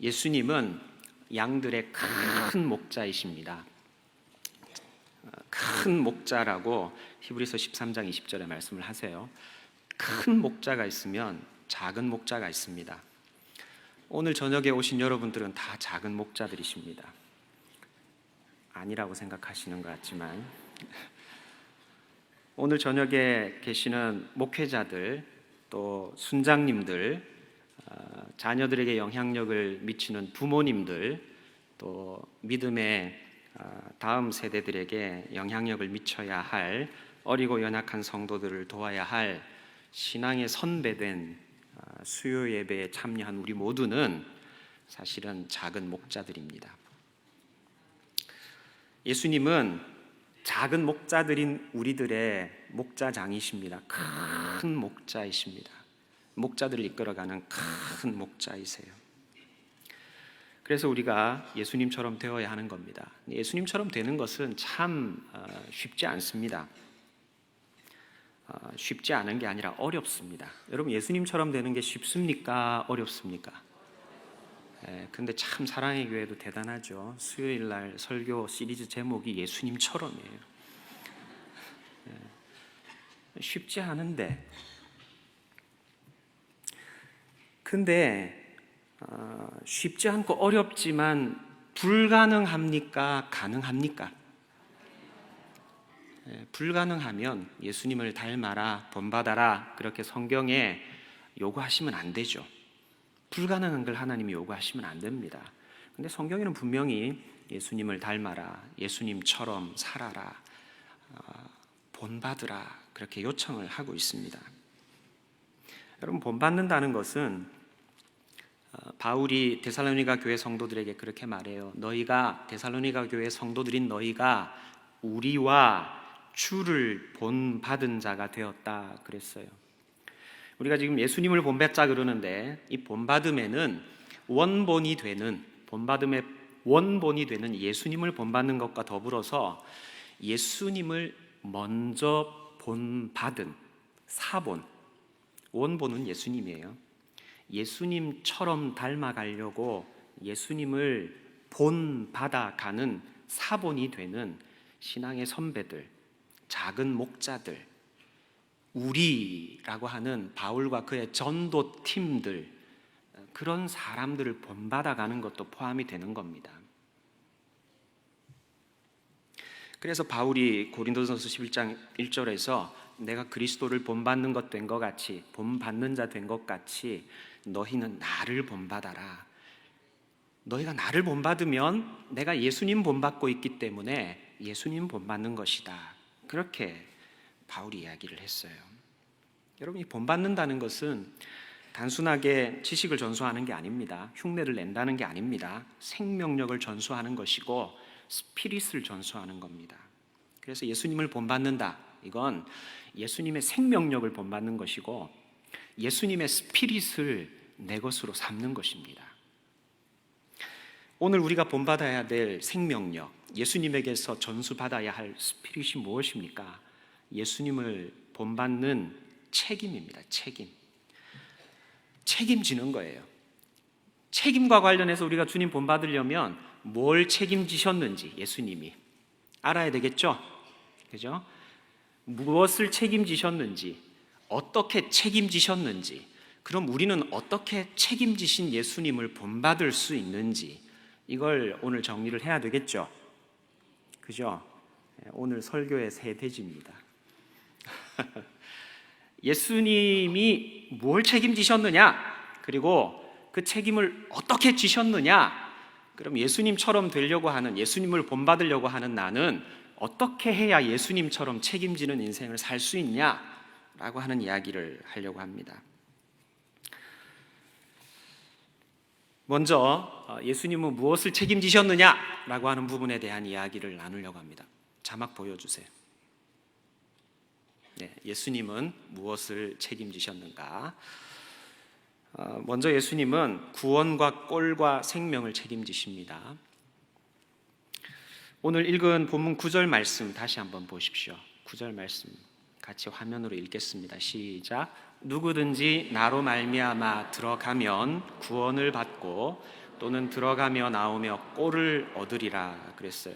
예수님은 양들의 큰 목자이십니다. 큰 목자라고 히브리서 13장 20절에 말씀을 하세요. 큰 목자가 있으면 작은 목자가 있습니다. 오늘 저녁에 오신 여러분들은 다 작은 목자들이십니다. 아니라고 생각하시는 것 같지만 오늘 저녁에 계시는 목회자들, 또 순장님들, 자녀들에게 영향력을 미치는 부모님들, 또 믿음의 다음 세대들에게 영향력을 미쳐야 할 어리고 연약한 성도들을 도와야 할 신앙의 선배된 수요 예배에 참여한 우리 모두는 사실은 작은 목자들입니다. 예수님은 작은 목자들인 우리들의 목자장이십니다. 큰 목자이십니다. 목자들을 이끌어가는 큰 목자이세요. 그래서 우리가 예수님처럼 되어야 하는 겁니다. 예수님처럼 되는 것은 참 쉽지 않습니다. 쉽지 않은 게 아니라 어렵습니다. 여러분, 예수님처럼 되는 게 쉽습니까? 어렵습니까? 근데 참 사랑의 교회도 대단하죠. 수요일 날 설교 시리즈 제목이 예수님처럼이에요. 쉽지 않은데, 근데 쉽지 않고 어렵지만 불가능합니까? 가능합니까? 불가능하면 예수님을 닮아라, 본받아라, 그렇게 성경에 요구하시면 안 되죠. 불가능한 걸 하나님이 요구하시면 안 됩니다. 근데 성경에는 분명히 예수님을 닮아라, 예수님처럼 살아라, 본받으라, 그렇게 요청을 하고 있습니다. 여러분, 본받는다는 것은 바울이 데살로니가 교회 성도들에게 그렇게 말해요. 너희가, 데살로니가 교회 성도들인 너희가 우리와 주를 본받은 자가 되었다 그랬어요. 우리가 지금 예수님을 본받자 그러는데, 이 본받음에는 원본이 되는, 본받음의 원본이 되는 예수님을 본받는 것과 더불어서 예수님을 먼저 본받은 사본, 원본은 예수님이에요. 예수님처럼 닮아가려고 예수님을 본받아가는 사본이 되는 신앙의 선배들, 작은 목자들, 우리라고 하는 바울과 그의 전도팀들, 그런 사람들을 본받아가는 것도 포함이 되는 겁니다. 그래서 바울이 고린도전서 11장 1절에서 내가 그리스도를 본받는 것 된 것 같이, 본받는 자 된 것 같이 너희는 나를 본받아라. 너희가 나를 본받으면 내가 예수님 본받고 있기 때문에 예수님 본받는 것이다. 그렇게 바울이 이야기를 했어요. 여러분, 이 본받는다는 것은 단순하게 지식을 전수하는 게 아닙니다. 흉내를 낸다는 게 아닙니다. 생명력을 전수하는 것이고 스피릿을 전수하는 겁니다. 그래서 예수님을 본받는다, 이건 예수님의 생명력을 본받는 것이고 예수님의 스피릿을 내 것으로 삼는 것입니다. 오늘 우리가 본받아야 될 생명력, 예수님에게서 전수받아야 할 스피릿이 무엇입니까? 예수님을 본받는 책임입니다. 책임지는 거예요. 책임과 관련해서 우리가 주님 본받으려면 뭘 책임지셨는지 예수님이 알아야 되겠죠? 그죠? 무엇을 책임지셨는지, 어떻게 책임지셨는지, 그럼 우리는 어떻게 책임지신 예수님을 본받을 수 있는지, 이걸 오늘 정리를 해야 되겠죠? 그죠? 오늘 설교의 세 대지입니다. 예수님이 뭘 책임지셨느냐, 그리고 그 책임을 어떻게 지셨느냐, 그럼 예수님처럼 되려고 하는, 예수님을 본받으려고 하는 나는 어떻게 해야 예수님처럼 책임지는 인생을 살 수 있냐라고 하는 이야기를 하려고 합니다. 먼저 예수님은 무엇을 책임지셨느냐라고 하는 부분에 대한 이야기를 나누려고 합니다. 자막 보여주세요. 네, 예수님은 무엇을 책임지셨는가? 먼저 예수님은 구원과 꼴과 생명을 책임지십니다. 오늘 읽은 본문 9절 말씀 다시 한번 보십시오. 9절 말씀 같이 화면으로 읽겠습니다. 시작. 누구든지 나로 말미암아 들어가면 구원을 받고 또는 들어가며 나오며 꼴을 얻으리라 그랬어요.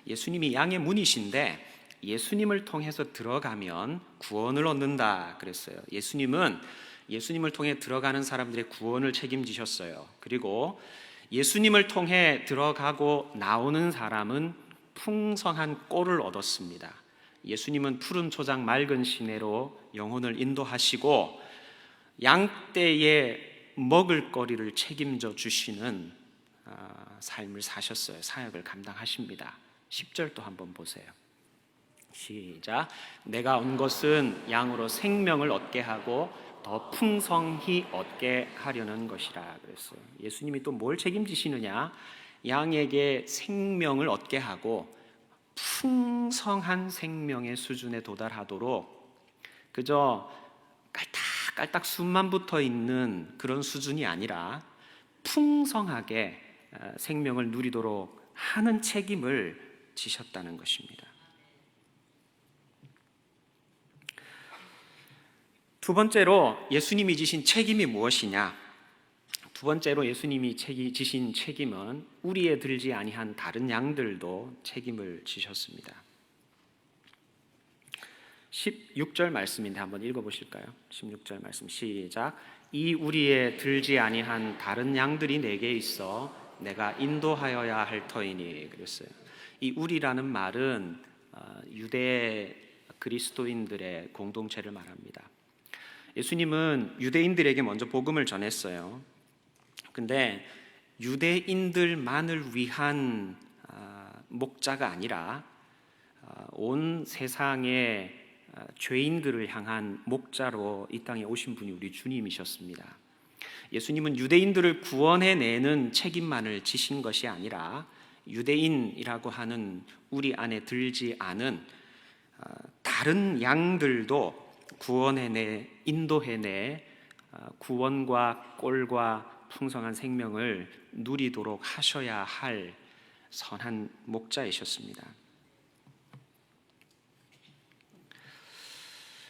예수님이 양의 문이신데 예수님을 통해서 들어가면 구원을 얻는다 그랬어요. 예수님을 통해 들어가는 사람들의 구원을 책임지셨어요. 그리고 예수님을 통해 들어가고 나오는 사람은 풍성한 꼴을 얻었습니다. 예수님은 푸른 초장 맑은 시내로 영혼을 인도하시고 양떼의 먹을거리를 책임져 주시는 삶을 사셨어요. 사역을 감당하십니다. 10절도 한번 보세요. 시작. 내가 온 것은 양으로 생명을 얻게 하고 더 풍성히 얻게 하려는 것이라 그랬어요. 예수님이 또 뭘 책임지시느냐? 양에게 생명을 얻게 하고 풍성한 생명의 수준에 도달하도록 그저 깔딱깔딱 숨만 붙어 있는 그런 수준이 아니라 풍성하게 생명을 누리도록 하는 책임을 지셨다는 것입니다. 두 번째로 예수님이 지신 책임이 무엇이냐? 두 번째로 예수님이 지신 책임은 우리에 들지 아니한 다른 양들도 책임을 지셨습니다. 16절 말씀인데 한번 읽어보실까요? 16절 말씀 시작. 이 우리에 들지 아니한 다른 양들이 내게 있어 내가 인도하여야 할 터이니 그랬어요. 이 우리라는 말은 유대 그리스도인들의 공동체를 말합니다. 예수님은 유대인들에게 먼저 복음을 전했어요. 근데 유대인들만을 위한 목자가 아니라 온 세상의 죄인들을 향한 목자로 이 땅에 오신 분이 우리 주님이셨습니다. 예수님은 유대인들을 구원해내는 책임만을 지신 것이 아니라 유대인이라고 하는 우리 안에 들지 않은 다른 양들도 구원해내, 인도해내 구원과 꼴과 풍성한 생명을 누리도록 하셔야 할 선한 목자이셨습니다.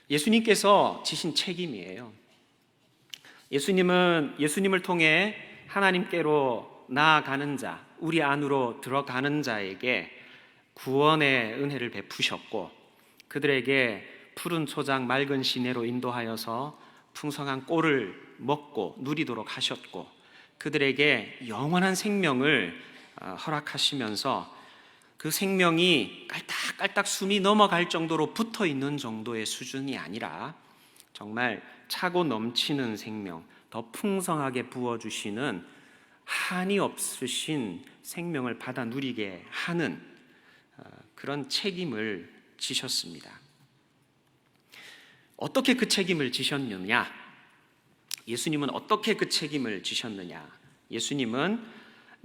예수님께서 지신 책임이에요. 예수님을 통해 하나님께로 나아가는 자, 우리 안으로 들어가는 자에게 구원의 은혜를 베푸셨고 그들에게 푸른 초장 맑은 시내로 인도하여서 풍성한 꼴을 먹고 누리도록 하셨고 그들에게 영원한 생명을 허락하시면서 그 생명이 깔딱깔딱 숨이 넘어갈 정도로 붙어 있는 정도의 수준이 아니라 정말 차고 넘치는 생명, 더 풍성하게 부어주시는 한이 없으신 생명을 받아 누리게 하는 그런 책임을 지셨습니다. 어떻게 그 책임을 지셨느냐? 예수님은 어떻게 그 책임을 지셨느냐? 예수님은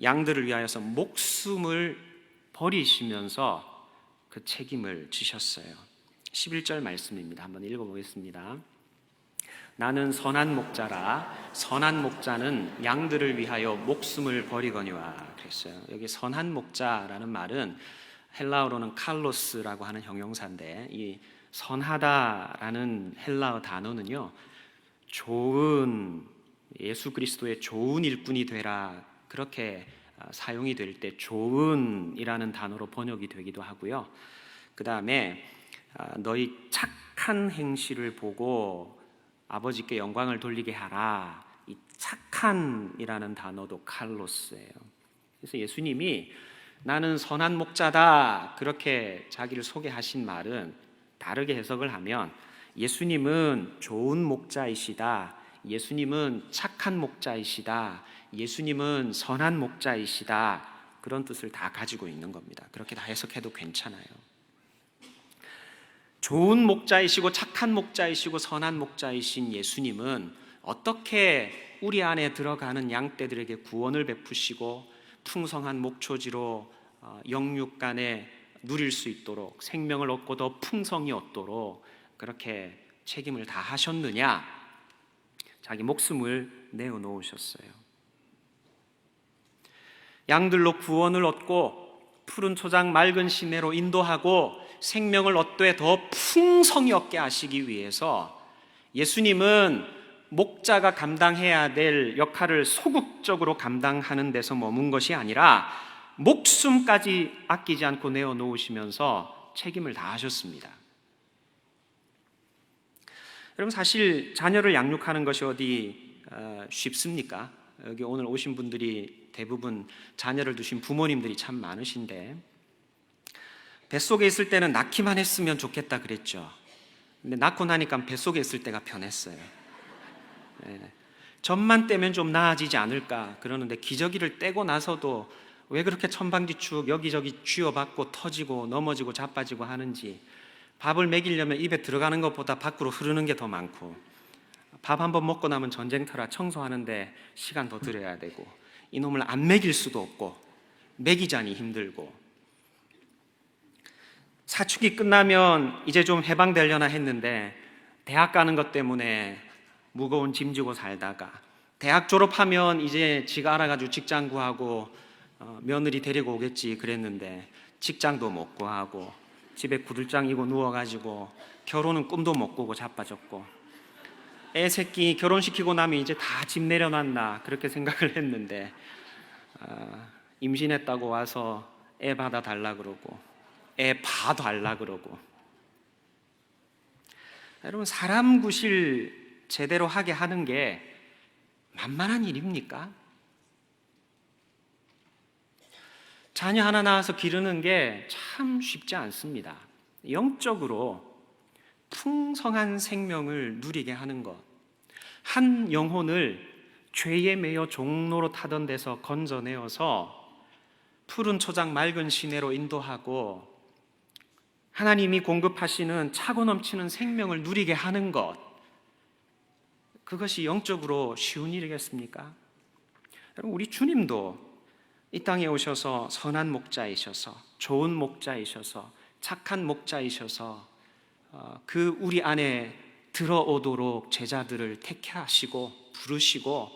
양들을 위하여서 목숨을 버리시면서 그 책임을 지셨어요. 11절 말씀입니다. 한번 읽어보겠습니다. 나는 선한 목자라 선한 목자는 양들을 위하여 목숨을 버리거니와 그랬어요. 여기 선한 목자라는 말은 헬라어로는 칼로스라고 하는 형용사인데 이 선하다라는 헬라어 단어는요 좋은 예수 그리스도의 좋은 일꾼이 되라 그렇게 사용이 될 때 좋은이라는 단어로 번역이 되기도 하고요. 그 다음에 너희 착한 행실을 보고 아버지께 영광을 돌리게 하라. 이 착한이라는 단어도 칼로스예요. 그래서 예수님이 나는 선한 목자다 그렇게 자기를 소개하신 말은 다르게 해석을 하면 예수님은 좋은 목자이시다. 예수님은 착한 목자이시다. 예수님은 선한 목자이시다. 그런 뜻을 다 가지고 있는 겁니다. 그렇게 다 해석해도 괜찮아요. 좋은 목자이시고 착한 목자이시고 선한 목자이신 예수님은 어떻게 우리 안에 들어가는 양떼들에게 구원을 베푸시고 풍성한 목초지로 영육간에 누릴 수 있도록 생명을 얻고 더 풍성히 얻도록 그렇게 책임을 다 하셨느냐? 자기 목숨을 내어놓으셨어요. 양들로 구원을 얻고 푸른 초장 맑은 시내로 인도하고 생명을 얻되 더 풍성히 얻게 하시기 위해서 예수님은 목자가 감당해야 될 역할을 소극적으로 감당하는 데서 머문 것이 아니라 목숨까지 아끼지 않고 내어놓으시면서 책임을 다하셨습니다. 여러분, 사실 자녀를 양육하는 것이 어디 쉽습니까? 여기 오늘 오신 분들이 대부분 자녀를 두신 부모님들이 참 많으신데, 뱃속에 있을 때는 낳기만 했으면 좋겠다 그랬죠. 근데 낳고 나니까 뱃속에 있을 때가 편했어요. 네. 젖만 떼면 좀 나아지지 않을까 그러는데, 기저귀를 떼고 나서도 왜 그렇게 천방지축 여기저기 쥐어박고 터지고 넘어지고 자빠지고 하는지, 밥을 먹이려면 입에 들어가는 것보다 밖으로 흐르는 게 더 많고, 밥 한 번 먹고 나면 전쟁터라 청소하는데 시간 더 들여야 되고, 이놈을 안 먹일 수도 없고 먹이자니 힘들고, 사춘기 끝나면 이제 좀 해방되려나 했는데 대학 가는 것 때문에 무거운 짐 지고 살다가, 대학 졸업하면 이제 지가 알아가지고 직장 구하고 며느리 데리고 오겠지 그랬는데 직장도 못 구하고 집에 구들장 이고 누워가지고 결혼은 꿈도 못 꾸고 자빠졌고, 애 새끼 결혼시키고 나면 이제 다 집 내려놨나 그렇게 생각을 했는데 임신했다고 와서 애 받아 달라 그러고 애 봐달라 그러고. 여러분, 사람 구실 제대로 하게 하는 게 만만한 일입니까? 자녀 하나 낳아서 기르는 게 참 쉽지 않습니다. 영적으로 풍성한 생명을 누리게 하는 것, 한 영혼을 죄에 매여 종로로 타던 데서 건져내어서 푸른 초장 맑은 시내로 인도하고 하나님이 공급하시는 차고 넘치는 생명을 누리게 하는 것, 그것이 영적으로 쉬운 일이겠습니까? 여러분, 우리 주님도 이 땅에 오셔서 선한 목자이셔서, 좋은 목자이셔서, 착한 목자이셔서 그 우리 안에 들어오도록 제자들을 택하시고 부르시고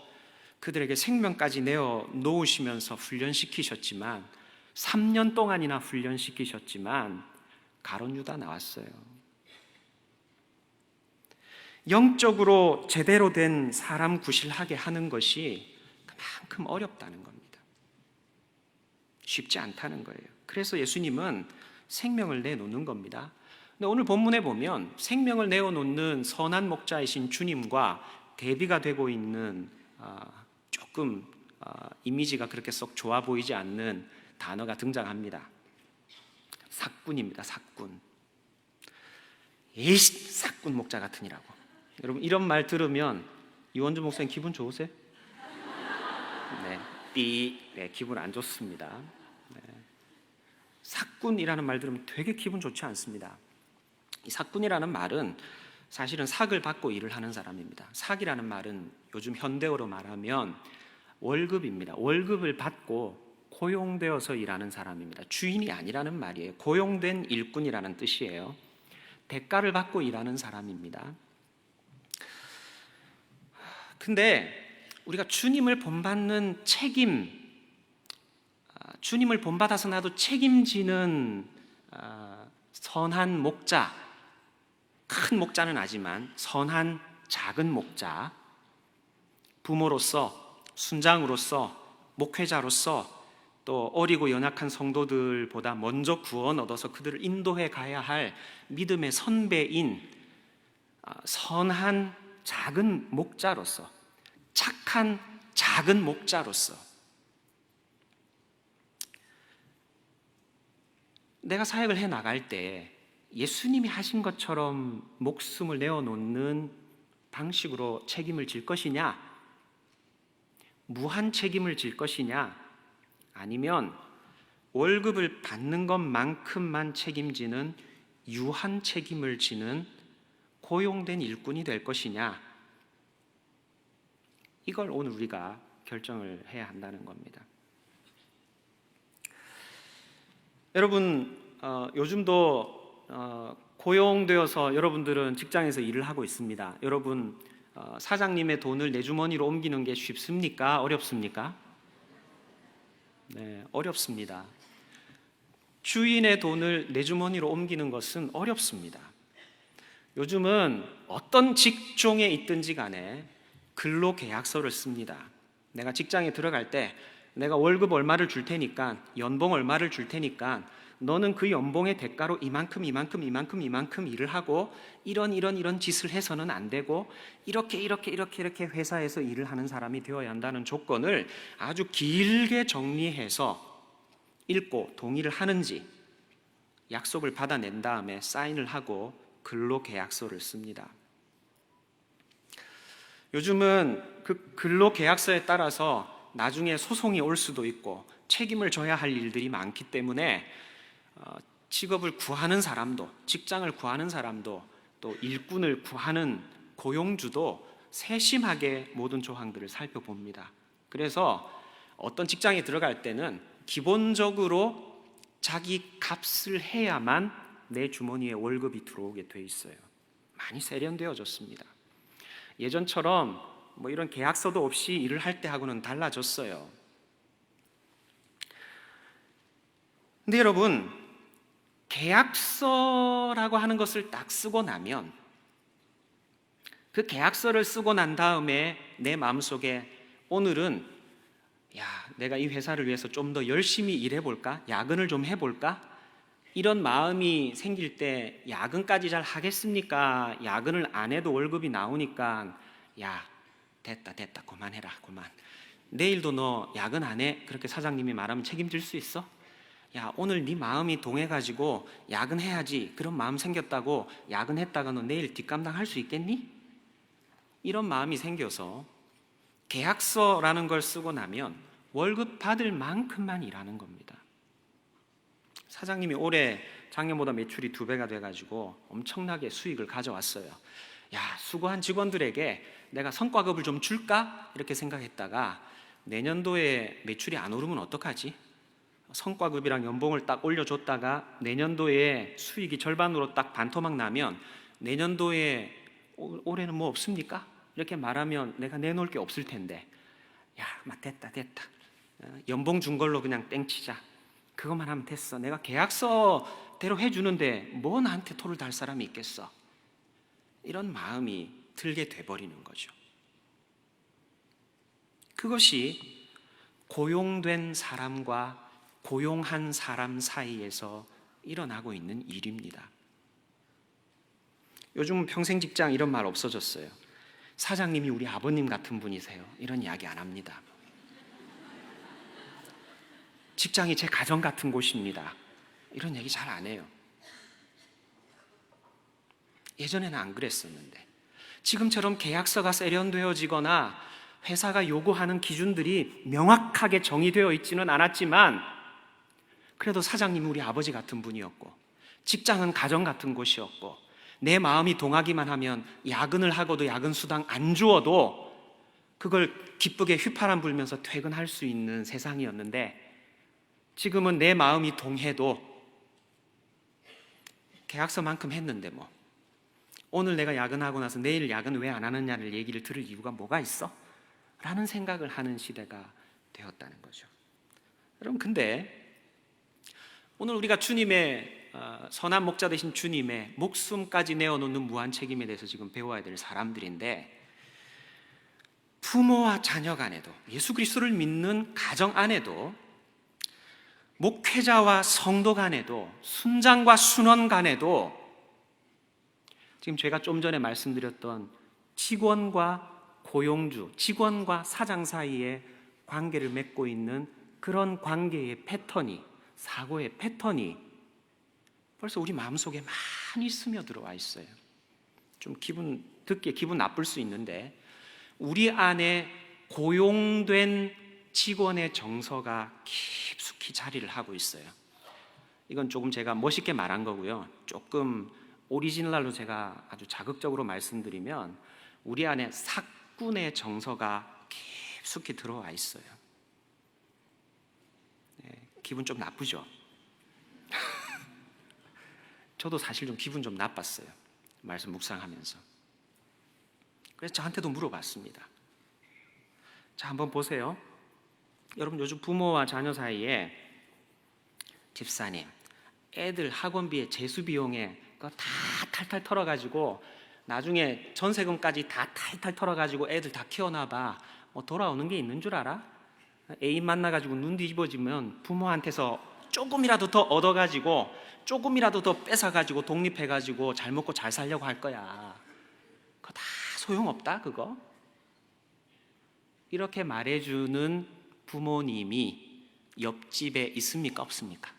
그들에게 생명까지 내어 놓으시면서 훈련시키셨지만, 3년 동안이나 훈련시키셨지만 가룟 유다 나왔어요. 영적으로 제대로 된 사람 구실하게 하는 것이 그만큼 어렵다는 겁니다. 쉽지 않다는 거예요. 그래서 예수님은 생명을 내놓는 겁니다. 근데 오늘 본문에 보면 생명을 내어놓는 선한 목자이신 주님과 대비가 되고 있는 조금 이미지가 그렇게 썩 좋아 보이지 않는 단어가 등장합니다. 삭군입니다. 삭군. 에이씨, 삭군 목자 같으니라고. 여러분, 이런 말 들으면 이원주 목사님 기분 좋으세요? 네, 기분 안 좋습니다. 네. 삭군이라는 말 들으면 되게 기분 좋지 않습니다. 이 삭군이라는 말은 사실은 삭을 받고 일을 하는 사람입니다. 삭이라는 말은 요즘 현대어로 말하면 월급입니다. 월급을 받고 고용되어서 일하는 사람입니다. 주인이 아니라는 말이에요. 고용된 일꾼이라는 뜻이에요. 대가를 받고 일하는 사람입니다. 근데 우리가 주님을 본받는 책임, 주님을 본받아서 나도 책임지는 선한 목자, 큰 목자는 아니지만 선한 작은 목자, 부모로서, 순장으로서, 목회자로서, 또 어리고 연약한 성도들보다 먼저 구원 얻어서 그들을 인도해 가야 할 믿음의 선배인 선한 작은 목자로서, 착한 작은 목자로서 내가 사역을 해 나갈 때 예수님이 하신 것처럼 목숨을 내어놓는 방식으로 책임을 질 것이냐, 무한 책임을 질 것이냐, 아니면 월급을 받는 것만큼만 책임지는 유한 책임을 지는 고용된 일꾼이 될 것이냐, 이걸 오늘 우리가 결정을 해야 한다는 겁니다. 여러분, 요즘도 고용되어서 여러분들은 직장에서 일을 하고 있습니다. 여러분, 사장님의 돈을 내 주머니로 옮기는 게 쉽습니까? 어렵습니까? 네, 어렵습니다. 주인의 돈을 내 주머니로 옮기는 것은 어렵습니다. 요즘은 어떤 직종에 있든지 간에 근로계약서를 씁니다. 내가 직장에 들어갈 때 내가 월급 얼마를 줄 테니까, 연봉 얼마를 줄 테니까 너는 그 연봉의 대가로 이만큼 일을 하고 이런 짓을 해서는 안 되고 이렇게 회사에서 일을 하는 사람이 되어야 한다는 조건을 아주 길게 정리해서 읽고 동의를 하는지 약속을 받아낸 다음에 사인을 하고 근로계약서를 씁니다. 요즘은 그 근로계약서에 따라서 나중에 소송이 올 수도 있고 책임을 져야 할 일들이 많기 때문에 직업을 구하는 사람도, 직장을 구하는 사람도, 또 일꾼을 구하는 고용주도 세심하게 모든 조항들을 살펴봅니다. 그래서 어떤 직장에 들어갈 때는 기본적으로 자기 값을 해야만 내 주머니에 월급이 들어오게 돼 있어요. 많이 세련되어졌습니다. 예전처럼 이런 계약서도 없이 일을 할 때하고는 달라졌어요. 근데 여러분, 계약서라고 하는 것을 딱 쓰고 나면, 그 계약서를 쓰고 난 다음에 내 마음속에 오늘은 내가 이 회사를 위해서 좀 더 열심히 일해볼까? 야근을 좀 해볼까? 이런 마음이 생길 때 야근까지 잘 하겠습니까? 야근을 안 해도 월급이 나오니까 됐다 그만해라 그만. 내일도 너 야근 안 해? 그렇게 사장님이 말하면 책임질 수 있어? 오늘 네 마음이 동해가지고 야근해야지 그런 마음 생겼다고 야근했다가 너 내일 뒷감당할 수 있겠니? 이런 마음이 생겨서 계약서라는 걸 쓰고 나면 월급 받을 만큼만 일하는 겁니다. 사장님이 올해 작년보다 매출이 2배가 돼가지고 엄청나게 수익을 가져왔어요. 수고한 직원들에게 내가 성과급을 좀 줄까? 이렇게 생각했다가 내년도에 매출이 안 오르면 어떡하지? 성과급이랑 연봉을 딱 올려줬다가 내년도에 수익이 절반으로 딱 반토막 나면 내년도에 올해는 뭐 없습니까? 이렇게 말하면 내가 내놓을 게 없을 텐데 됐다 연봉 준 걸로 그냥 땡치자. 그것만 하면 됐어. 내가 계약서대로 해주는데 뭐 나한테 토를 달 사람이 있겠어? 이런 마음이 들게 돼버리는 거죠. 그것이 고용된 사람과 고용한 사람 사이에서 일어나고 있는 일입니다. 요즘은 평생 직장 이런 말 없어졌어요. 사장님이 우리 아버님 같은 분이세요. 이런 이야기 안 합니다. 직장이 제 가정 같은 곳입니다. 이런 얘기 잘 안 해요. 예전에는 안 그랬었는데 지금처럼 계약서가 세련되어지거나 회사가 요구하는 기준들이 명확하게 정의되어 있지는 않았지만 그래도 사장님은 우리 아버지 같은 분이었고 직장은 가정 같은 곳이었고 내 마음이 동하기만 하면 야근을 하고도 야근 수당 안 주어도 그걸 기쁘게 휘파람 불면서 퇴근할 수 있는 세상이었는데 지금은 내 마음이 동해도 계약서만큼 했는데 오늘 내가 야근하고 나서 내일 야근 왜 안 하느냐를 얘기를 들을 이유가 뭐가 있어? 라는 생각을 하는 시대가 되었다는 거죠. 여러분, 근데 오늘 우리가 주님의 선한 목자 되신 주님의 목숨까지 내어놓는 무한 책임에 대해서 지금 배워야 될 사람들인데 부모와 자녀 간에도 예수 그리스도를 믿는 가정 안에도 목회자와 성도 간에도 순장과 순원 간에도 지금 제가 좀 전에 말씀드렸던 직원과 고용주, 직원과 사장 사이에 관계를 맺고 있는 그런 관계의 패턴이, 사고의 패턴이 벌써 우리 마음속에 많이 스며들어와 있어요. 좀 듣기에 기분 나쁠 수 있는데 우리 안에 고용된 직원의 정서가 깊숙이 자리를 하고 있어요. 이건 조금 제가 멋있게 말한 거고요. 조금 오리지널로 제가 아주 자극적으로 말씀드리면 우리 안에 사꾼의 정서가 깊숙이 들어와 있어요. 기분 좀 나쁘죠? 저도 사실 좀 기분 좀 나빴어요. 말씀 묵상하면서. 그래서 저한테도 물어봤습니다. 자, 한번 보세요. 여러분, 요즘 부모와 자녀 사이에 집사님, 애들 학원비에 재수 비용에 그거 다 탈탈 털어가지고 나중에 전세금까지 다 탈탈 털어가지고 애들 다 키워놔봐. 뭐 돌아오는 게 있는 줄 알아? 애인 만나가지고 눈 뒤집어지면 부모한테서 조금이라도 더 얻어가지고 조금이라도 더 뺏어가지고 독립해가지고 잘 먹고 잘 살려고 할 거야. 그거 다 소용없다 그거. 이렇게 말해주는 부모님이 옆집에 있습니까 없습니까?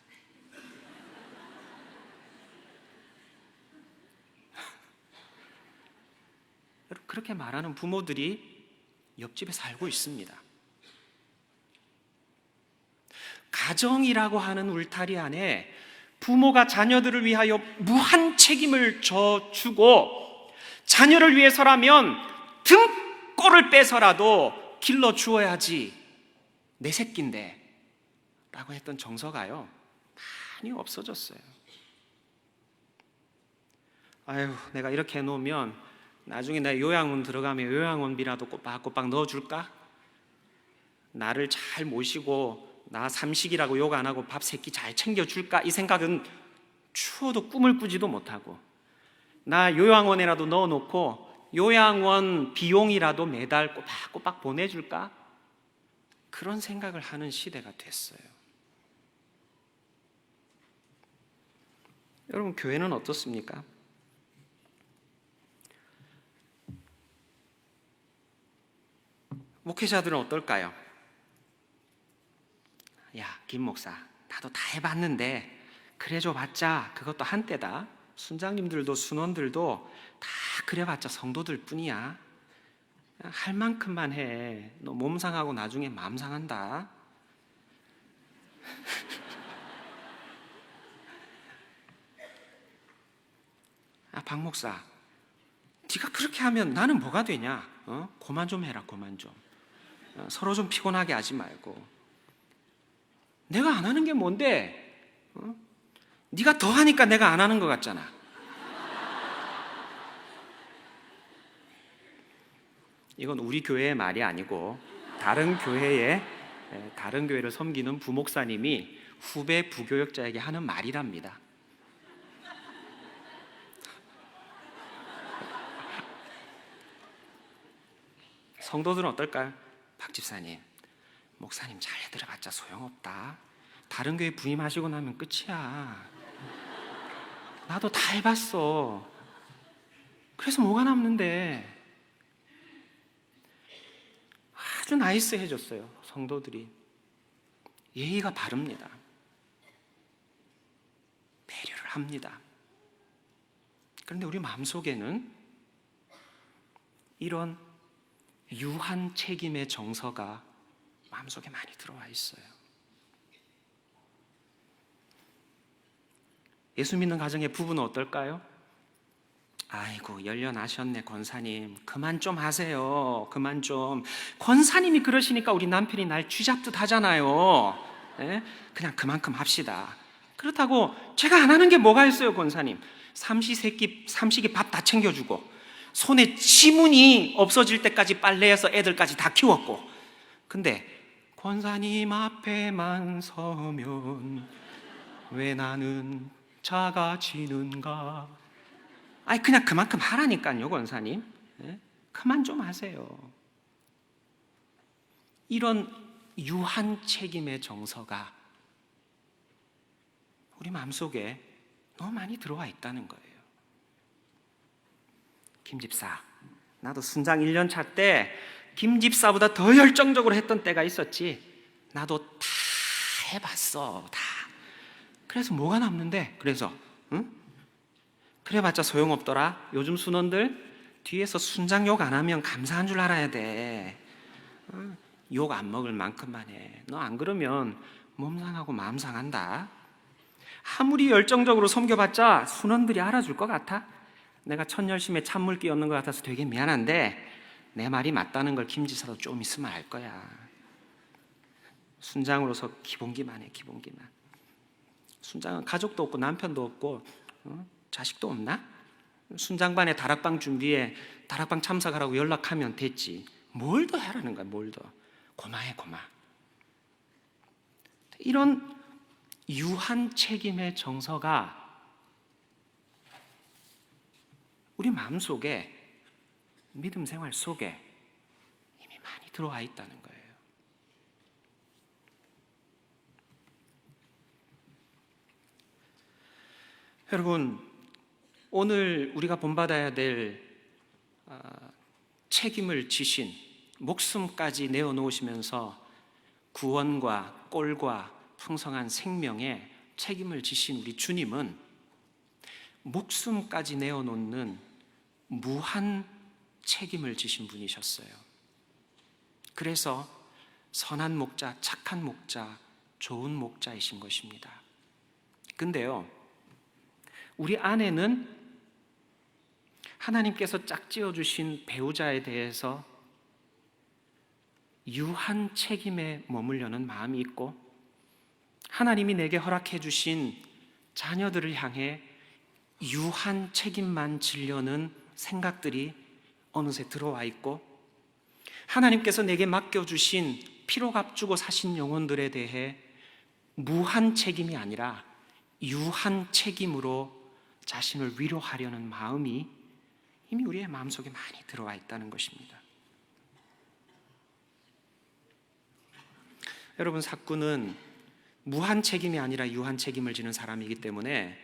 그렇게 말하는 부모들이 옆집에 살고 있습니다. 가정이라고 하는 울타리 안에 부모가 자녀들을 위하여 무한 책임을 져주고 자녀를 위해서라면 등골을 빼서라도 길러주어야지 내 새끼인데 라고 했던 정서가요 많이 없어졌어요. 아유, 내가 이렇게 해놓으면 나중에 나 요양원 들어가면 요양원비라도 꼬박꼬박 넣어줄까? 나를 잘 모시고 나 삼식이라고 욕 안 하고 밥 세 끼 잘 챙겨줄까? 이 생각은 추워도 꿈을 꾸지도 못하고, 나 요양원에라도 넣어놓고 요양원 비용이라도 매달 꼬박꼬박 보내줄까? 그런 생각을 하는 시대가 됐어요. 여러분, 교회는 어떻습니까? 목회자들은 어떨까요? 야, 김 목사, 나도 다 해봤는데 그래줘 봤자 그것도 한때다. 순장님들도 순원들도 다 그래봤자 성도들 뿐이야. 할 만큼만 해. 너 몸 상하고 나중에 마음 상한다. 박 목사, 네가 그렇게 하면 나는 뭐가 되냐? 그만 좀 해라, 그만 좀. 서로 좀 피곤하게 하지 말고. 내가 안 하는 게 뭔데? 네가 더 하니까 내가 안 하는 것 같잖아. 이건 우리 교회의 말이 아니고 다른 교회를 섬기는 부목사님이 후배 부교역자에게 하는 말이랍니다. 성도들은 어떨까요? 박 집사님, 목사님 잘 들어봤자 소용없다. 다른 교회 부임하시고 나면 끝이야. 나도 다 해봤어. 그래서 뭐가 남는데? 아주 나이스해졌어요. 성도들이 예의가 바릅니다. 배려를 합니다. 그런데 우리 마음속에는 이런 유한 책임의 정서가 마음속에 많이 들어와 있어요. 예수 믿는 가정의 부부는 어떨까요? 아이고, 연련하셨네 권사님. 그만 좀 하세요. 그만 좀. 권사님이 그러시니까 우리 남편이 날 쥐잡듯 하잖아요. 예? 그냥 그만큼 합시다. 그렇다고 제가 안 하는 게 뭐가 있어요, 권사님. 삼식이 밥 다 챙겨주고 손에 지문이 없어질 때까지 빨래해서 애들까지 다 키웠고, 근데 권사님 앞에만 서면 왜 나는 작아지는가? 아니, 그냥 그만큼 하라니까요, 권사님. 네? 그만 좀 하세요. 이런 유한 책임의 정서가 우리 마음속에 너무 많이 들어와 있다는 거예요. 김집사, 나도 순장 1년 차 때 김집사보다 더 열정적으로 했던 때가 있었지. 나도 다 해봤어, 다. 그래서 뭐가 남는데? 그래서 그래봤자 소용없더라. 요즘 순원들 뒤에서 순장 욕 안 하면 감사한 줄 알아야 돼. 욕 안 먹을 만큼만 해. 너 안 그러면 몸 상하고 마음 상한다. 아무리 열정적으로 섬겨봤자 순원들이 알아줄 것 같아? 내가 천열심에 찬물 끼얹는 것 같아서 되게 미안한데 내 말이 맞다는 걸 김지사도 좀 있으면 알 거야. 순장으로서 기본기만 해, 기본기만. 순장은 가족도 없고 남편도 없고 자식도 없나? 순장반에 다락방 준비해 다락방 참석하라고 연락하면 됐지. 뭘 더 하라는 거야, 뭘 더. 고마해, 고마. 이런 유한 책임의 정서가 우리 마음속에, 믿음 생활 속에 이미 많이 들어와 있다는 거예요. 여러분, 오늘 우리가 본받아야 될 책임을 지신, 목숨까지 내어놓으시면서 구원과 꼴과 풍성한 생명에 책임을 지신 우리 주님은 목숨까지 내어놓는 무한 책임을 지신 분이셨어요. 그래서 선한 목자, 착한 목자, 좋은 목자이신 것입니다. 근데요, 우리 안에는 하나님께서 짝지어 주신 배우자에 대해서 유한 책임에 머물려는 마음이 있고, 하나님이 내게 허락해 주신 자녀들을 향해 유한 책임만 지려는 생각들이 어느새 들어와 있고, 하나님께서 내게 맡겨주신 피로 값주고 사신 영혼들에 대해 무한 책임이 아니라 유한 책임으로 자신을 위로하려는 마음이 이미 우리의 마음속에 많이 들어와 있다는 것입니다. 여러분, 사꾼은 무한 책임이 아니라 유한 책임을 지는 사람이기 때문에,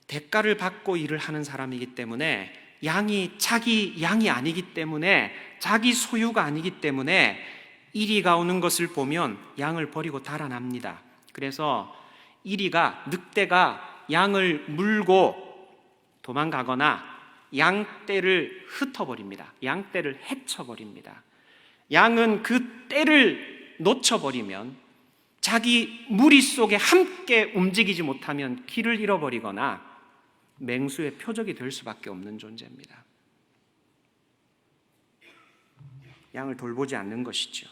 대가를 받고 일을 하는 사람이기 때문에, 양이 자기 양이 아니기 때문에, 자기 소유가 아니기 때문에 이리가 오는 것을 보면 양을 버리고 달아납니다. 그래서 이리가, 늑대가 양을 물고 도망가거나 양떼를 흩어버립니다. 양떼를 해쳐버립니다. 양은 그 떼를 놓쳐버리면, 자기 무리 속에 함께 움직이지 못하면 길을 잃어버리거나 맹수의 표적이 될 수밖에 없는 존재입니다. 양을 돌보지 않는 것이죠.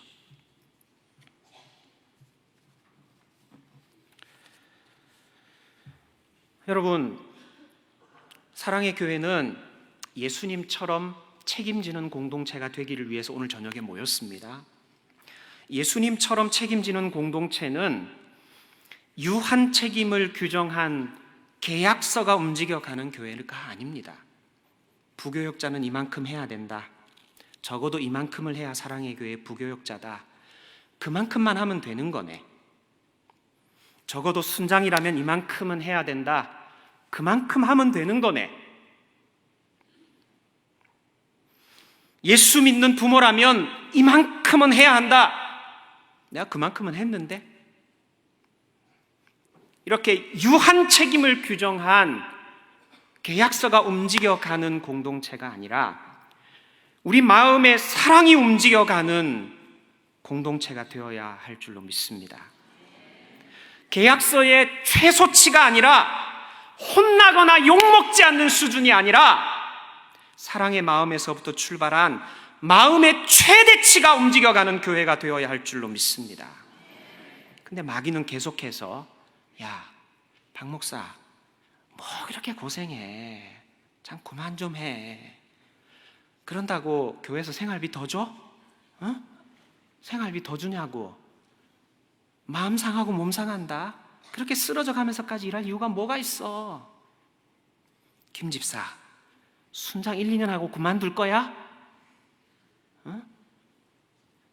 여러분, 사랑의 교회는 예수님처럼 책임지는 공동체가 되기를 위해서 오늘 저녁에 모였습니다. 예수님처럼 책임지는 공동체는 유한 책임을 규정한 계약서가 움직여가는 교회가 아닙니다. 부교역자는 이만큼 해야 된다, 적어도 이만큼을 해야 사랑의 교회의 부교역자다, 그만큼만 하면 되는 거네, 적어도 순장이라면 이만큼은 해야 된다, 그만큼 하면 되는 거네, 예수 믿는 부모라면 이만큼은 해야 한다, 내가 그만큼은 했는데, 이렇게 유한 책임을 규정한 계약서가 움직여가는 공동체가 아니라 우리 마음의 사랑이 움직여가는 공동체가 되어야 할 줄로 믿습니다. 계약서의 최소치가 아니라, 혼나거나 욕먹지 않는 수준이 아니라, 사랑의 마음에서부터 출발한 마음의 최대치가 움직여가는 교회가 되어야 할 줄로 믿습니다. 근데 마귀는 계속해서, 야, 박 목사, 뭐 그렇게 고생해, 참 그만 좀 해, 그런다고 교회에서 생활비 더 줘? 생활비 더 주냐고, 마음 상하고 몸 상한다, 그렇게 쓰러져 가면서까지 일할 이유가 뭐가 있어? 김 집사, 순장 1, 2년 하고 그만둘 거야?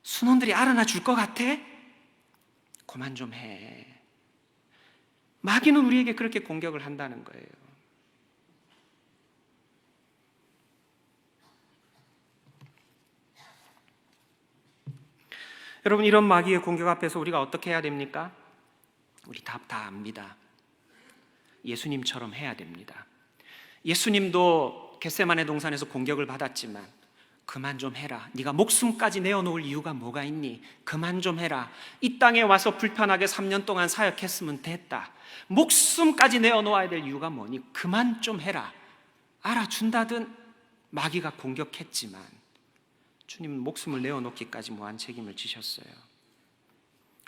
순원들이 알아나 줄 것 같아? 그만 좀 해. 마귀는 우리에게 그렇게 공격을 한다는 거예요. 여러분, 이런 마귀의 공격 앞에서 우리가 어떻게 해야 됩니까? 우리 답 다 압니다. 예수님처럼 해야 됩니다. 예수님도 겟세마네 동산에서 공격을 받았지만, 그만 좀 해라, 네가 목숨까지 내어놓을 이유가 뭐가 있니? 그만 좀 해라, 이 땅에 와서 불편하게 3년 동안 사역했으면 됐다, 목숨까지 내어놓아야 될 이유가 뭐니? 그만 좀 해라. 알아준다든 마귀가 공격했지만 주님은 목숨을 내어놓기까지 무한 책임을 지셨어요.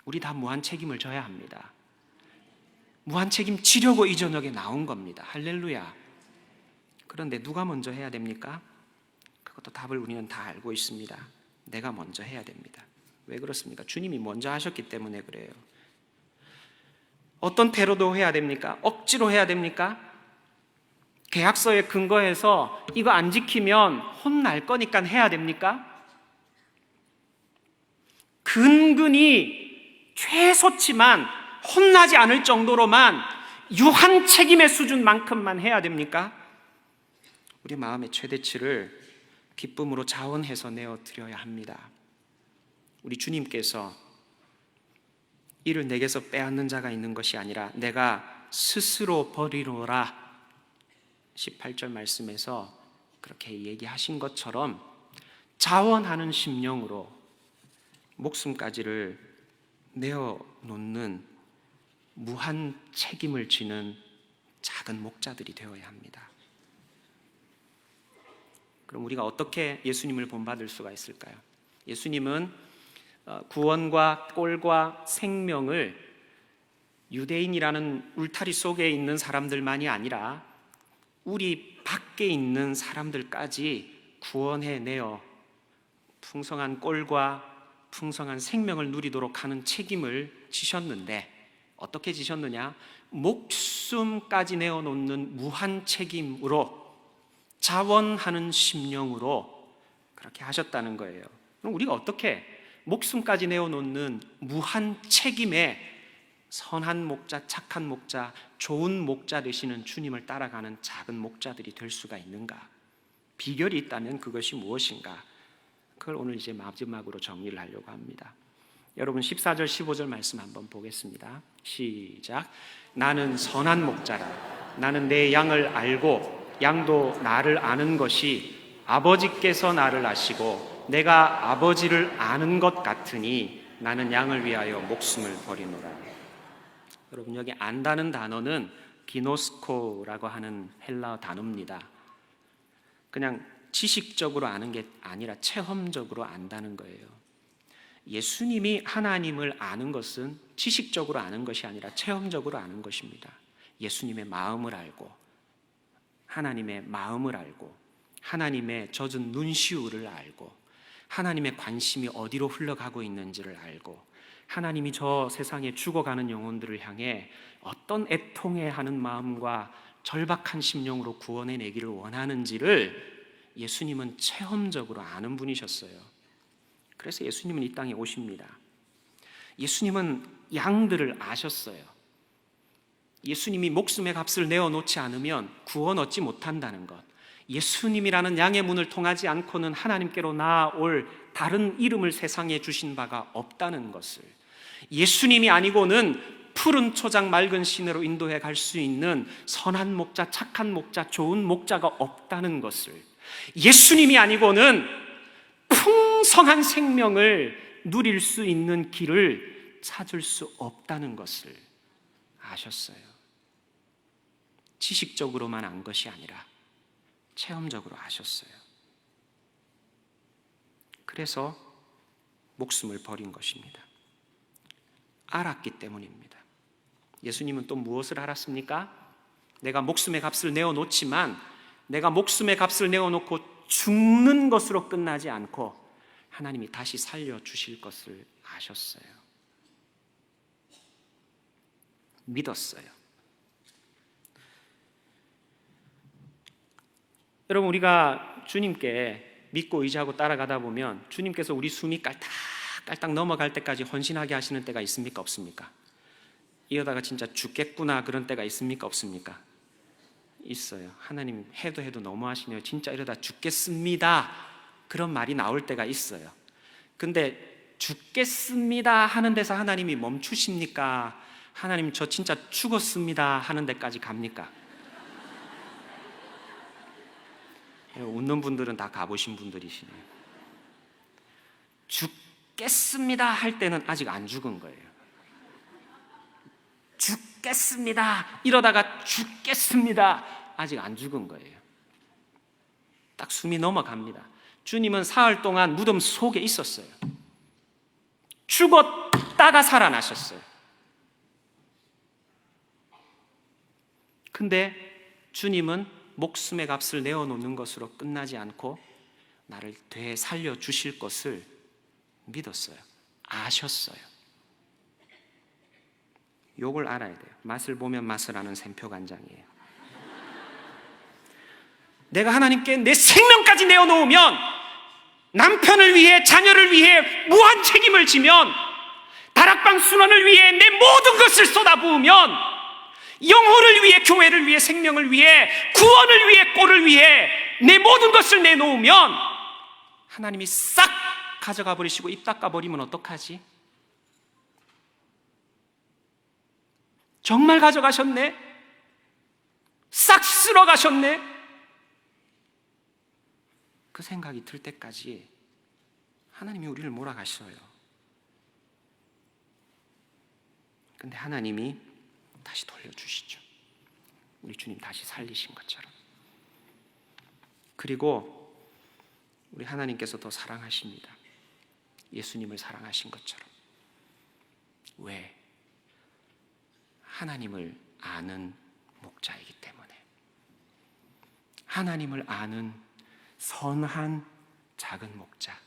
우리 다 무한 책임을 져야 합니다. 무한 책임 지려고 이 저녁에 나온 겁니다. 할렐루야. 그런데 누가 먼저 해야 됩니까? 그것도 답을 우리는 다 알고 있습니다. 내가 먼저 해야 됩니다. 왜 그렇습니까? 주님이 먼저 하셨기 때문에 그래요. 어떤 태로도 해야 됩니까? 억지로 해야 됩니까? 계약서에 근거해서 이거 안 지키면 혼날 거니까 해야 됩니까? 근근히 최소치만 혼나지 않을 정도로만 유한 책임의 수준만큼만 해야 됩니까? 우리 마음의 최대치를 기쁨으로 자원해서 내어드려야 합니다. 우리 주님께서 이를 내게서 빼앗는 자가 있는 것이 아니라 내가 스스로 버리노라 18절 말씀에서 그렇게 얘기하신 것처럼 자원하는 심령으로 목숨까지를 내어놓는 무한 책임을 지는 작은 목자들이 되어야 합니다. 그럼 우리가 어떻게 예수님을 본받을 수가 있을까요? 예수님은 구원과 꼴과 생명을 유대인이라는 울타리 속에 있는 사람들만이 아니라 우리 밖에 있는 사람들까지 구원해내어 풍성한 꼴과 풍성한 생명을 누리도록 하는 책임을 지셨는데 어떻게 지셨느냐? 목숨까지 내어놓는 무한 책임으로 자원하는 심령으로 그렇게 하셨다는 거예요. 그럼 우리가 어떻게 목숨까지 내어놓는 무한 책임에 선한 목자, 착한 목자, 좋은 목자 되시는 주님을 따라가는 작은 목자들이 될 수가 있는가? 비결이 있다면 그것이 무엇인가? 그걸 오늘 이제 마지막으로 정리를 하려고 합니다. 여러분 14절 15절 말씀 한번 보겠습니다. 시작. 나는 선한 목자라. 나는 내 양을 알고 양도 나를 아는 것이 아버지께서 나를 아시고 내가 아버지를 아는 것 같으니 나는 양을 위하여 목숨을 버리노라. 여러분 여기 안다는 단어는 기노스코라고 하는 헬라어 단어입니다. 그냥 지식적으로 아는 게 아니라 체험적으로 안다는 거예요. 예수님이 하나님을 아는 것은 지식적으로 아는 것이 아니라 체험적으로 아는 것입니다. 예수님의 마음을 알고 하나님의 마음을 알고 하나님의 젖은 눈시울을 알고 하나님의 관심이 어디로 흘러가고 있는지를 알고 하나님이 저 세상에 죽어가는 영혼들을 향해 어떤 애통해하는 마음과 절박한 심령으로 구원해내기를 원하는지를 예수님은 체험적으로 아는 분이셨어요. 그래서 예수님은 이 땅에 오십니다. 예수님은 양들을 아셨어요. 예수님이 목숨의 값을 내어놓지 않으면 구원 얻지 못한다는 것, 예수님이라는 양의 문을 통하지 않고는 하나님께로 나아올 다른 이름을 세상에 주신 바가 없다는 것을, 예수님이 아니고는 푸른 초장 맑은 시내로 인도해 갈 수 있는 선한 목자, 착한 목자, 좋은 목자가 없다는 것을, 예수님이 아니고는 풍성한 생명을 누릴 수 있는 길을 찾을 수 없다는 것을 아셨어요. 지식적으로만 안 것이 아니라 체험적으로 아셨어요. 그래서 목숨을 버린 것입니다. 알았기 때문입니다. 예수님은 또 무엇을 알았습니까? 내가 목숨의 값을 내어놓지만 내가 목숨의 값을 내어놓고 죽는 것으로 끝나지 않고 하나님이 다시 살려주실 것을 아셨어요. 믿었어요. 여러분, 우리가 주님께 믿고 의지하고 따라가다 보면 주님께서 우리 숨이 깔딱깔딱 넘어갈 때까지 헌신하게 하시는 때가 있습니까? 없습니까? 이러다가 진짜 죽겠구나 그런 때가 있습니까? 없습니까? 있어요. 하나님 해도 너무하시네요. 진짜 이러다 죽겠습니다. 그런 말이 나올 때가 있어요. 근데 죽겠습니다 하는 데서 하나님이 멈추십니까? 하나님 저 진짜 죽었습니다 하는 데까지 갑니까? 웃는 분들은 다 가보신 분들이시네요. 죽겠습니다 할 때는 아직 안 죽은 거예요. 죽겠습니다 이러다가 죽겠습니다 아직 안 죽은 거예요. 딱 숨이 넘어갑니다. 주님은 사흘 동안 무덤 속에 있었어요. 죽었다가 살아나셨어요. 근데 주님은 목숨의 값을 내어놓는 것으로 끝나지 않고 나를 되살려 주실 것을 믿었어요. 아셨어요. 요걸 알아야 돼요. 맛을 보면 맛을 아는 샘표간장이에요. 내가 하나님께 내 생명까지 내어놓으면, 남편을 위해, 자녀를 위해 무한 책임을 지면, 다락방 순환을 위해 내 모든 것을 쏟아부으면, 영혼을 위해, 교회를 위해, 생명을 위해, 구원을 위해, 꼴을 위해 내 모든 것을 내놓으면 하나님이 싹 가져가 버리시고 입 닦아 버리면 어떡하지? 정말 가져가셨네? 싹 쓸어 가셨네? 그 생각이 들 때까지 하나님이 우리를 몰아가셔요. 근데 하나님이 다시 돌려주시죠. 우리 주님 다시 살리신 것처럼. 그리고 우리 하나님께서 더 사랑하십니다. 예수님을 사랑하신 것처럼. 왜? 하나님을 아는 목자이기 때문에. 하나님을 아는 선한 작은 목자,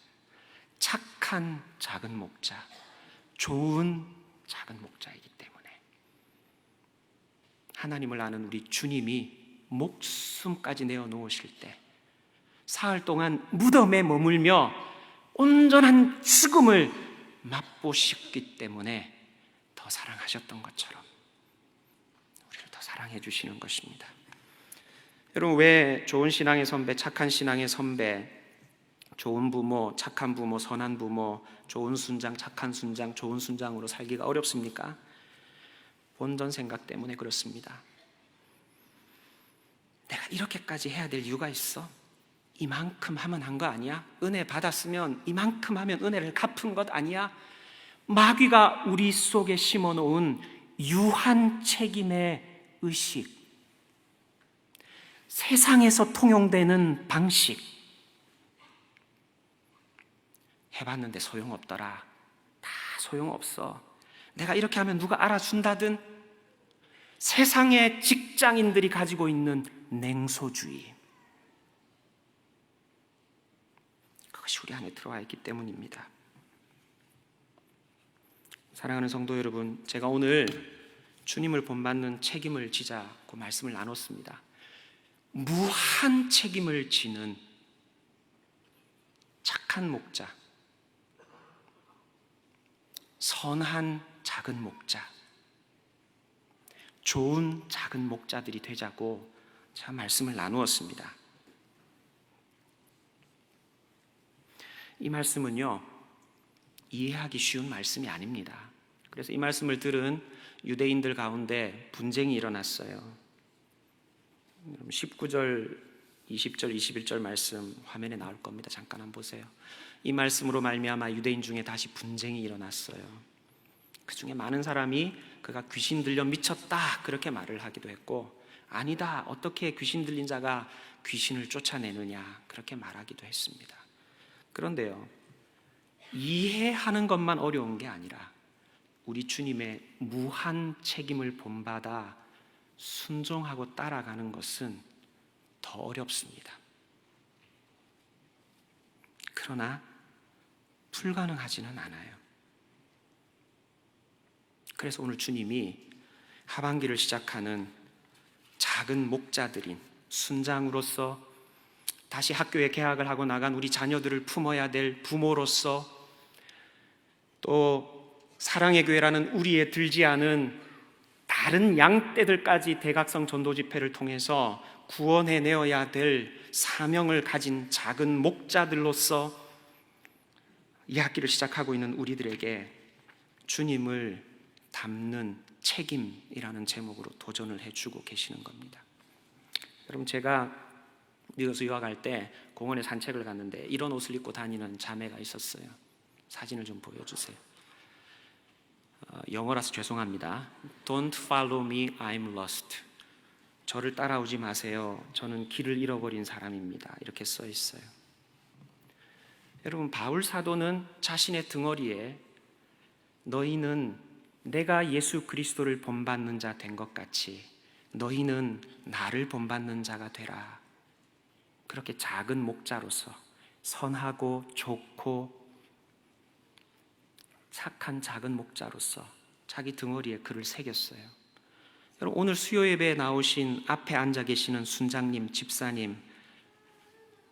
착한 작은 목자, 좋은 작은 목자이기 때문에. 하나님을 아는 우리 주님이 목숨까지 내어놓으실 때, 사흘 동안 무덤에 머물며 온전한 죽음을 맛보셨기 때문에 더 사랑하셨던 것처럼 우리를 더 사랑해 주시는 것입니다. 여러분, 왜 좋은 신앙의 선배, 착한 신앙의 선배, 좋은 부모, 착한 부모, 선한 부모, 좋은 순장, 착한 순장, 좋은 순장으로 살기가 어렵습니까? 본전 생각 때문에 그렇습니다. 내가 이렇게까지 해야 될 이유가 있어? 이만큼 하면 한 거 아니야? 은혜 받았으면 이만큼 하면 은혜를 갚은 것 아니야? 마귀가 우리 속에 심어놓은 유한 책임의 의식, 세상에서 통용되는 방식, 해봤는데 소용없더라. 다 소용없어. 내가 이렇게 하면 누가 알아준다든, 세상의 직장인들이 가지고 있는 냉소주의, 그것이 우리 안에 들어와 있기 때문입니다. 사랑하는 성도 여러분, 제가 오늘 주님을 본받는 책임을 지자고 말씀을 나눴습니다. 무한 책임을 지는 착한 목자, 선한 작은 목자, 좋은 작은 목자들이 되자고 제가 말씀을 나누었습니다. 이 말씀은요, 이해하기 쉬운 말씀이 아닙니다. 그래서 이 말씀을 들은 유대인들 가운데 분쟁이 일어났어요. 19절, 20절, 21절 말씀 화면에 나올 겁니다. 잠깐 한번 보세요. 이 말씀으로 말미암아 유대인 중에 다시 분쟁이 일어났어요. 그 중에 많은 사람이 그가 귀신 들려 미쳤다 그렇게 말을 하기도 했고, 아니다, 어떻게 귀신 들린 자가 귀신을 쫓아내느냐 그렇게 말하기도 했습니다. 그런데요, 이해하는 것만 어려운 게 아니라 우리 주님의 무한 책임을 본받아 순종하고 따라가는 것은 더 어렵습니다. 그러나 불가능하지는 않아요. 그래서 오늘 주님이 하반기를 시작하는 작은 목자들인 순장으로서, 다시 학교에 개학을 하고 나간 우리 자녀들을 품어야 될 부모로서, 또 사랑의 교회라는 우리에 들지 않은 다른 양떼들까지 대각성 전도 집회를 통해서 구원해내어야 될 사명을 가진 작은 목자들로서 이 학기를 시작하고 있는 우리들에게 주님을 담는 책임이라는 제목으로 도전을 해주고 계시는 겁니다. 여러분, 제가 미국에서 유학할 때 공원에 산책을 갔는데 이런 옷을 입고 다니는 자매가 있었어요. 사진을 좀 보여주세요. 영어라서 죄송합니다. Don't follow me, I'm lost. 저를 따라오지 마세요. 저는 길을 잃어버린 사람입니다. 이렇게 써 있어요. 여러분, 바울 사도는 자신의 등허리에 너희는 내가 예수 그리스도를 본받는 자 된 것 같이 너희는 나를 본받는 자가 되라. 그렇게 작은 목자로서 선하고 좋고 착한 작은 목자로서 자기 등허리에 글을 새겼어요. 여러분, 오늘 수요 예배에 나오신 앞에 앉아 계시는 순장님, 집사님,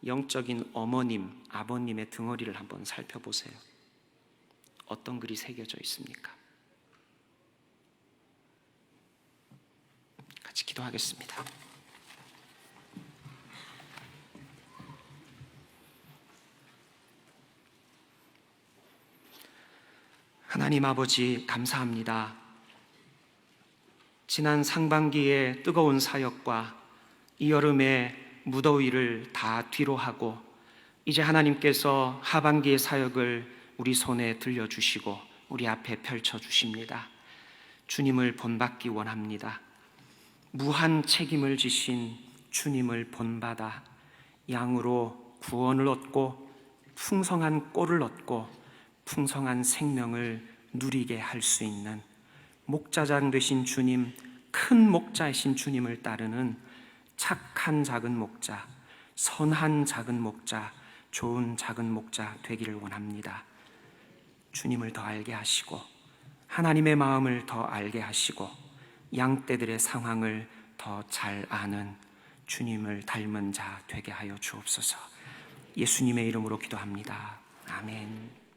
영적인 어머님, 아버님의 등허리를 한번 살펴보세요. 어떤 글이 새겨져 있습니까? 같이 기도하겠습니다. 하나님 아버지, 감사합니다. 지난 상반기의 뜨거운 사역과 이 여름의 무더위를 다 뒤로 하고 이제 하나님께서 하반기의 사역을 우리 손에 들려주시고 우리 앞에 펼쳐주십니다. 주님을 본받기 원합니다. 무한 책임을 지신 주님을 본받아 양으로 구원을 얻고 풍성한 꼴을 얻고 풍성한 생명을 누리게 할 수 있는 목자장 되신 주님, 큰 목자이신 주님을 따르는 착한 작은 목자, 선한 작은 목자, 좋은 작은 목자 되기를 원합니다. 주님을 더 알게 하시고 하나님의 마음을 더 알게 하시고 양떼들의 상황을 더 잘 아는 주님을 닮은 자 되게 하여 주옵소서. 예수님의 이름으로 기도합니다. 아멘.